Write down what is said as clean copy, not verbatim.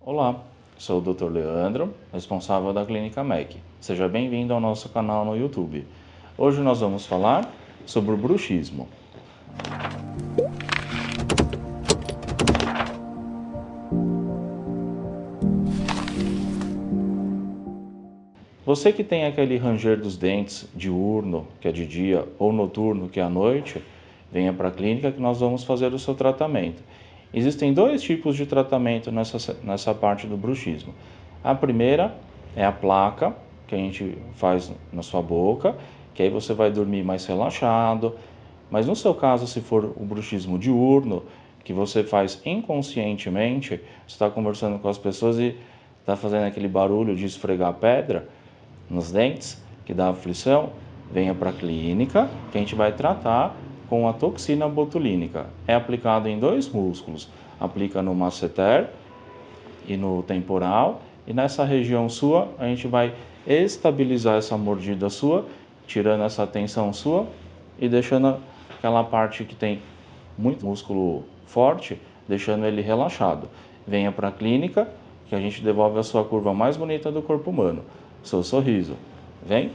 Olá, sou o Dr. Leandro, responsável da Clínica MEC. Seja bem-vindo ao nosso canal no YouTube. Hoje nós vamos falar sobre o bruxismo. Você que tem aquele ranger dos dentes diurno, que é de dia, ou noturno, que é à noite, venha para a clínica que nós vamos fazer o seu tratamento. Existem dois tipos de tratamento nessa parte do bruxismo. A primeira é a placa, que a gente faz na sua boca, que aí você vai dormir mais relaxado. Mas no seu caso, se for o bruxismo diurno, que você faz inconscientemente, você está conversando com as pessoas e está fazendo aquele barulho de esfregar pedra nos dentes, que dá aflição, venha para a clínica, que a gente vai tratar com a toxina botulínica. É aplicado em dois músculos, aplica no masseter e no temporal, e nessa região sua, a gente vai estabilizar essa mordida sua, tirando essa tensão sua e deixando aquela parte que tem muito músculo forte, deixando ele relaxado. Venha para a clínica, que a gente devolve a sua curva mais bonita do corpo humano, seu sorriso. Vem?